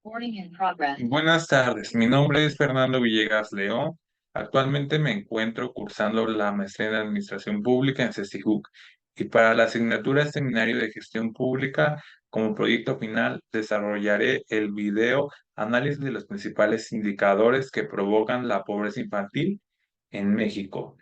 Recording in progress. Buenas tardes, mi nombre es Fernando Villegas León. Actualmente me encuentro cursando la maestría en Administración Pública en CECIJUC y para la asignatura Seminario de Gestión Pública, como proyecto final, desarrollaré el video Análisis de los principales indicadores que provocan la pobreza infantil en México.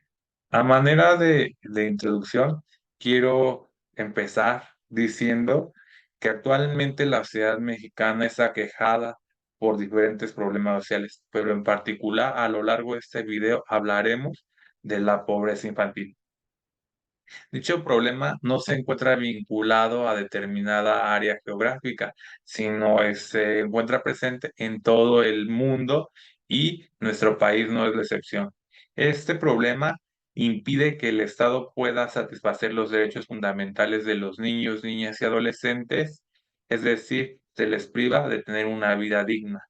A manera de introducción, quiero empezar diciendo que actualmente la sociedad mexicana es aquejada por diferentes problemas sociales, pero en particular a lo largo de este video hablaremos de la pobreza infantil. Dicho problema no se encuentra vinculado a determinada área geográfica, sino se encuentra presente en todo el mundo y nuestro país no es la excepción. Este problema impide que el Estado pueda satisfacer los derechos fundamentales de los niños, niñas y adolescentes, es decir, se les priva de tener una vida digna.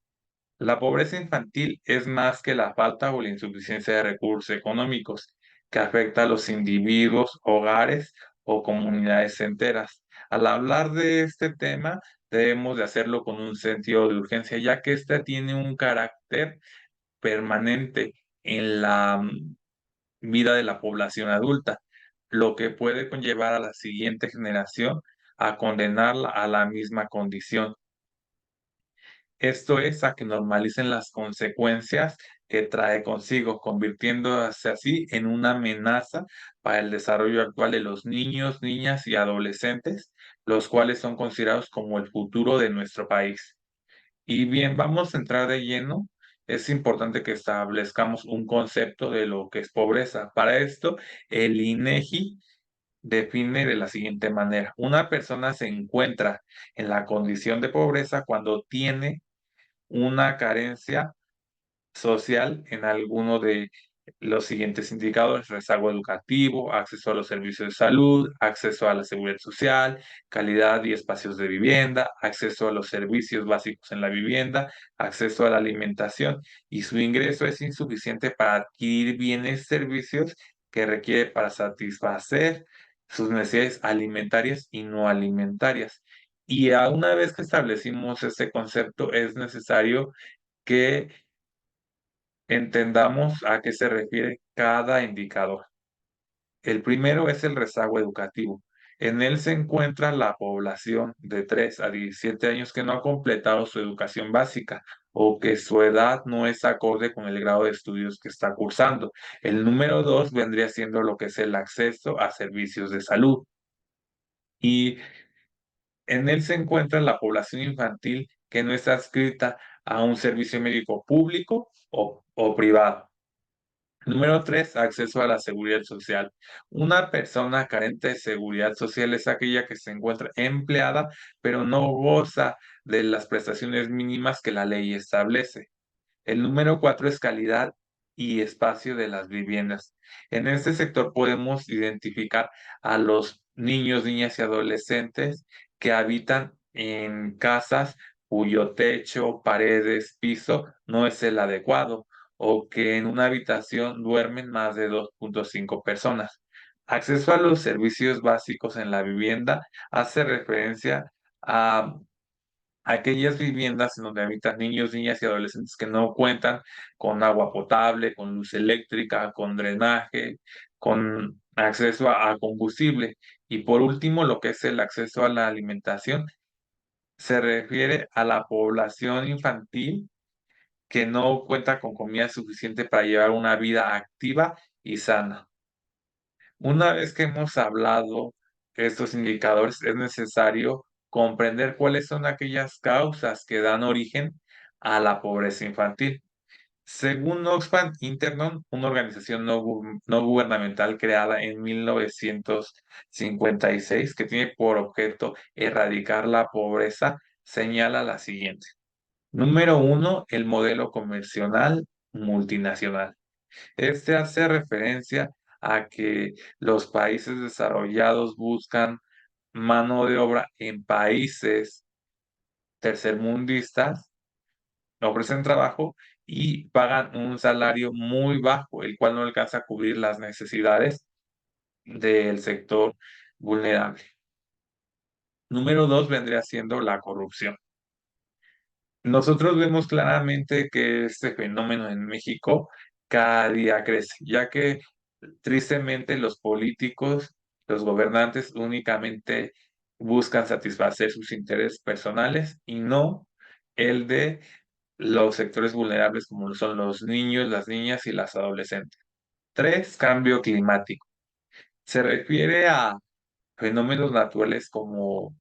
La pobreza infantil es más que la falta o la insuficiencia de recursos económicos, que afecta a los individuos, hogares o comunidades enteras. Al hablar de este tema, debemos de hacerlo con un sentido de urgencia, ya que éste tiene un carácter permanente en la vida de la población adulta, lo que puede conllevar a la siguiente generación a condenarla a la misma condición. Esto es a que normalicen las consecuencias que trae consigo, convirtiéndose así en una amenaza para el desarrollo actual de los niños, niñas y adolescentes, los cuales son considerados como el futuro de nuestro país. Y bien, vamos a entrar de lleno. Es importante que establezcamos un concepto de lo que es pobreza. Para esto, el INEGI define de la siguiente manera: una persona se encuentra en la condición de pobreza cuando tiene una carencia social en alguno de los siguientes indicadores: rezago educativo, acceso a los servicios de salud, acceso a la seguridad social, calidad y espacios de vivienda, acceso a los servicios básicos en la vivienda, acceso a la alimentación, y su ingreso es insuficiente para adquirir bienes y servicios que requiere para satisfacer sus necesidades alimentarias y no alimentarias. Y a una vez que establecimos este concepto, es necesario que entendamos a qué se refiere cada indicador. El primero es el rezago educativo. En él se encuentra la población de 3 a 17 años que no ha completado su educación básica o que su edad no es acorde con el grado de estudios que está cursando. El número 2 vendría siendo lo que es el acceso a servicios de salud. Y en él se encuentra la población infantil que no está adscrita a un servicio médico público o privado. Número 3, acceso a la seguridad social. Una persona carente de seguridad social es aquella que se encuentra empleada, pero no goza de las prestaciones mínimas que la ley establece. El número 4 es calidad y espacio de las viviendas. En este sector podemos identificar a los niños, niñas y adolescentes que habitan en casas cuyo techo, paredes, piso no es el adecuado, o que en una habitación duermen más de 2.5 personas. Acceso a los servicios básicos en la vivienda hace referencia a aquellas viviendas en donde habitan niños, niñas y adolescentes que no cuentan con agua potable, con luz eléctrica, con drenaje, con acceso a combustible. Y por último, lo que es el acceso a la alimentación se refiere a la población infantil que no cuenta con comida suficiente para llevar una vida activa y sana. Una vez que hemos hablado de estos indicadores, es necesario comprender cuáles son aquellas causas que dan origen a la pobreza infantil. Según Oxfam Internon, una organización no gubernamental creada en 1956 que tiene por objeto erradicar la pobreza, señala la siguiente. Número uno, el modelo comercial multinacional. Este hace referencia a que los países desarrollados buscan mano de obra en países tercermundistas, ofrecen trabajo y pagan un salario muy bajo, el cual no alcanza a cubrir las necesidades del sector vulnerable. Número dos vendría siendo la corrupción. Nosotros vemos claramente que este fenómeno en México cada día crece, ya que tristemente los políticos, los gobernantes únicamente buscan satisfacer sus intereses personales y no el de los sectores vulnerables como lo son los niños, las niñas y las adolescentes. Tres, cambio climático. Se refiere a fenómenos naturales como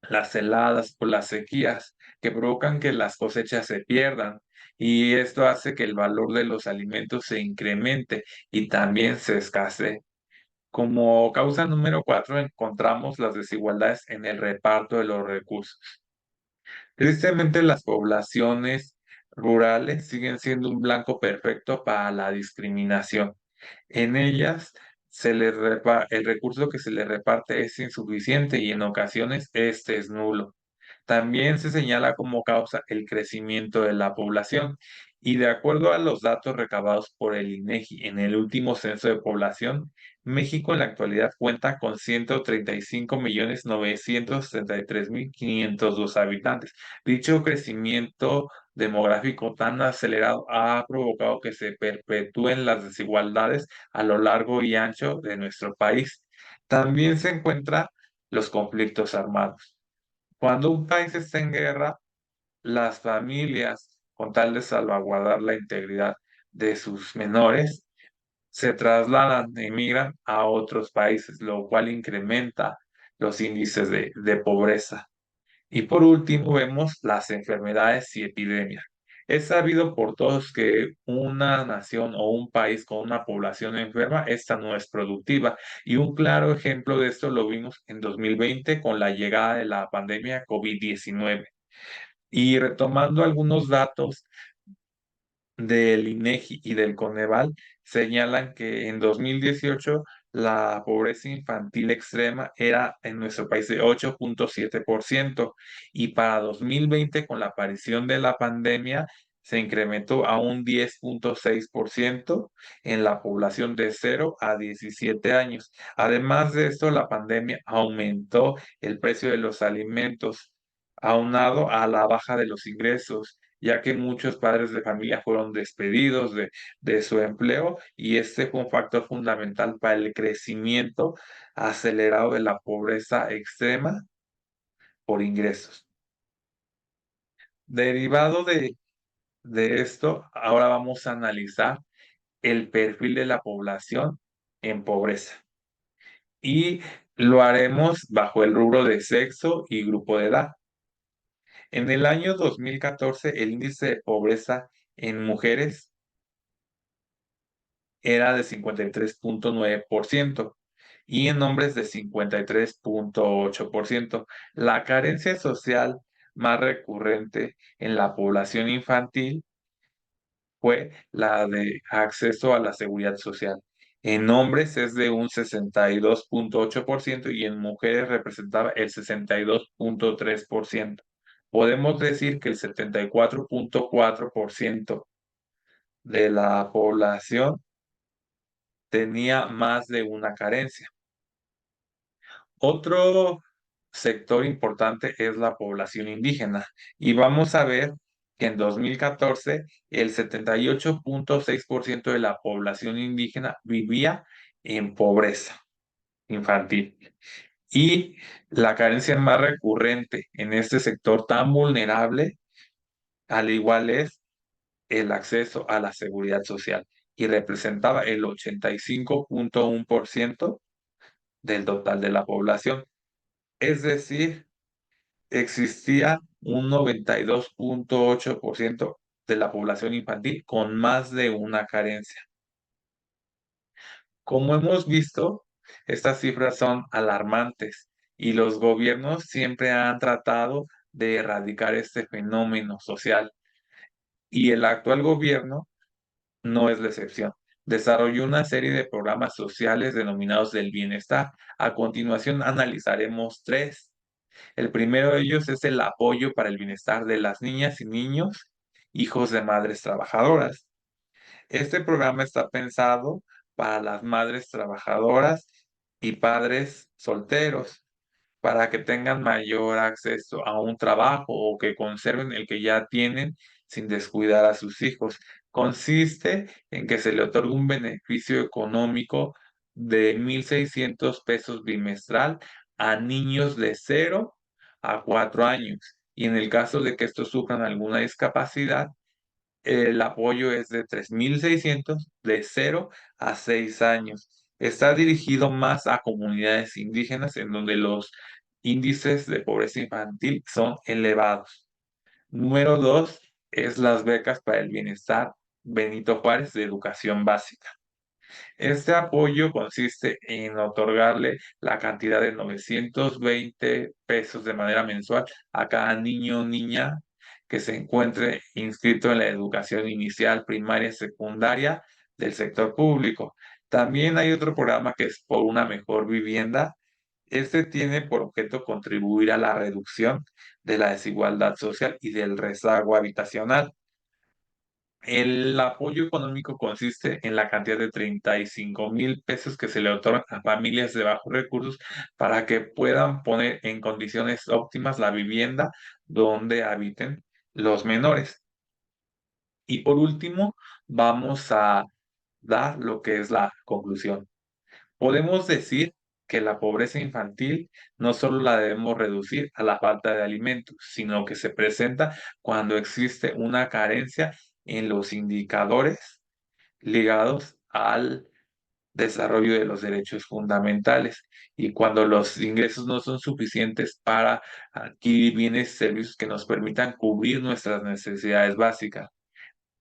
las heladas o las sequías que provocan que las cosechas se pierdan y esto hace que el valor de los alimentos se incremente y también se escasee. Como causa número cuatro encontramos las desigualdades en el reparto de los recursos. Tristemente, las poblaciones rurales siguen siendo un blanco perfecto para la discriminación. En ellas el recurso que se les reparte es insuficiente y en ocasiones este es nulo. También se señala como causa el crecimiento de la población y de acuerdo a los datos recabados por el INEGI en el último censo de población, México en la actualidad cuenta con 135.933.502 habitantes. Dicho crecimiento demográfico tan acelerado ha provocado que se perpetúen las desigualdades a lo largo y ancho de nuestro país. También se encuentran los conflictos armados. Cuando un país está en guerra, las familias, con tal de salvaguardar la integridad de sus menores, se trasladan, emigran a otros países, lo cual incrementa los índices de pobreza. Y por último, vemos las enfermedades y epidemias. Es sabido por todos que una nación o un país con una población enferma, esta no es productiva. Y un claro ejemplo de esto lo vimos en 2020 con la llegada de la pandemia COVID-19. Y retomando algunos datos del INEGI y del Coneval señalan que en 2018 la pobreza infantil extrema era en nuestro país de 8,7% y para 2020 con la aparición de la pandemia se incrementó a un 10,6% en la población de 0 a 17 años. Además de esto, la pandemia aumentó el precio de los alimentos, aunado a la baja de los ingresos ya que muchos padres de familia fueron despedidos de su empleo y este fue un factor fundamental para el crecimiento acelerado de la pobreza extrema por ingresos. Derivado de esto, ahora vamos a analizar el perfil de la población en pobreza y lo haremos bajo el rubro de sexo y grupo de edad. En el año 2014, el índice de pobreza en mujeres era de 53,9% y en hombres de 53,8%. La carencia social más recurrente en la población infantil fue la de acceso a la seguridad social. En hombres es de un 62,8% y en mujeres representaba el 62,3%. Podemos decir que el 74,4% de la población tenía más de una carencia. Otro sector importante es la población indígena y vamos a ver que en 2014 el 78,6% de la población indígena vivía en pobreza infantil. Y la carencia más recurrente en este sector tan vulnerable, al igual es el acceso a la seguridad social y representaba el 85,1% del total de la población. Es decir, existía un 92,8% de la población infantil con más de una carencia. Como hemos visto, estas cifras son alarmantes y los gobiernos siempre han tratado de erradicar este fenómeno social y el actual gobierno no es la excepción. Desarrolló una serie de programas sociales denominados del bienestar. A continuación analizaremos tres. El primero de ellos es el apoyo para el bienestar de las niñas y niños, hijos de madres trabajadoras. Este programa está pensado para las madres trabajadoras y padres solteros, para que tengan mayor acceso a un trabajo o que conserven el que ya tienen sin descuidar a sus hijos. Consiste en que se le otorga un beneficio económico de 1,600 pesos bimestral a niños de 0 a 4 años. Y en el caso de que estos sufran alguna discapacidad, el apoyo es de 3,600 de 0 a 6 años. Está dirigido más a comunidades indígenas en donde los índices de pobreza infantil son elevados. Número dos es las becas para el bienestar Benito Juárez de educación básica. Este apoyo consiste en otorgarle la cantidad de 920 pesos de manera mensual a cada niño o niña que se encuentre inscrito en la educación inicial, primaria y secundaria del sector público. También hay otro programa que es por una mejor vivienda. Este tiene por objeto contribuir a la reducción de la desigualdad social y del rezago habitacional. El apoyo económico consiste en la cantidad de 35,000 pesos que se le otorgan a familias de bajos recursos para que puedan poner en condiciones óptimas la vivienda donde habiten los menores. Y por último, vamos a dar lo que es la conclusión. Podemos decir que la pobreza infantil no solo la debemos reducir a la falta de alimentos, sino que se presenta cuando existe una carencia en los indicadores ligados al desarrollo de los derechos fundamentales y cuando los ingresos no son suficientes para adquirir bienes y servicios que nos permitan cubrir nuestras necesidades básicas.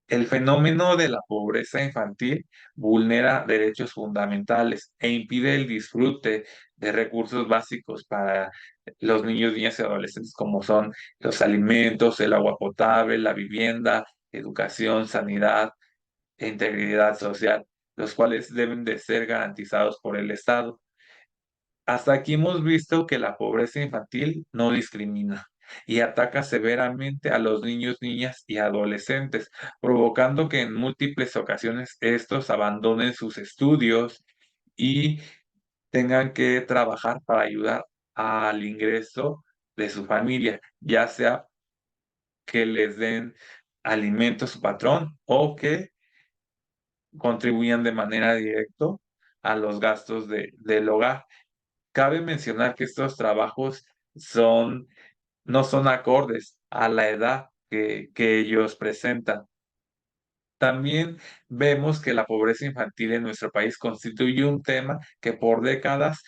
El fenómeno de la pobreza infantil vulnera derechos fundamentales e impide el disfrute de recursos básicos para los niños, niñas y adolescentes, como son los alimentos, el agua potable, la vivienda, educación, sanidad e integridad social, los cuales deben de ser garantizados por el Estado. Hasta aquí hemos visto que la pobreza infantil no discrimina y ataca severamente a los niños, niñas y adolescentes, provocando que en múltiples ocasiones estos abandonen sus estudios y tengan que trabajar para ayudar al ingreso de su familia, ya sea que les den alimento a su patrón o que contribuyan de manera directa a los gastos del hogar. Cabe mencionar que estos trabajos son, no son acordes a la edad que ellos presentan. También vemos que la pobreza infantil en nuestro país constituye un tema que por décadas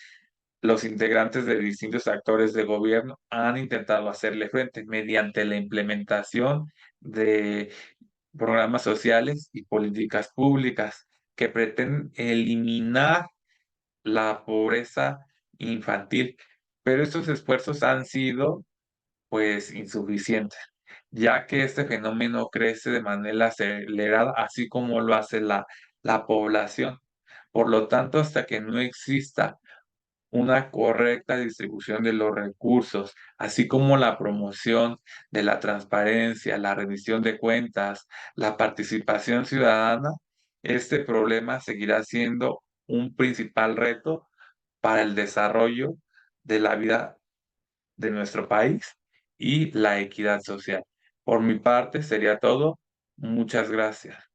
los integrantes de distintos actores de gobierno han intentado hacerle frente mediante la implementación de programas sociales y políticas públicas que pretenden eliminar la pobreza infantil, pero estos esfuerzos han sido pues insuficientes, ya que este fenómeno crece de manera acelerada, así como lo hace la población. Por lo tanto, hasta que no exista una correcta distribución de los recursos, así como la promoción de la transparencia, la rendición de cuentas, la participación ciudadana, este problema seguirá siendo un principal reto para el desarrollo de la vida de nuestro país y la equidad social. Por mi parte sería todo. Muchas gracias.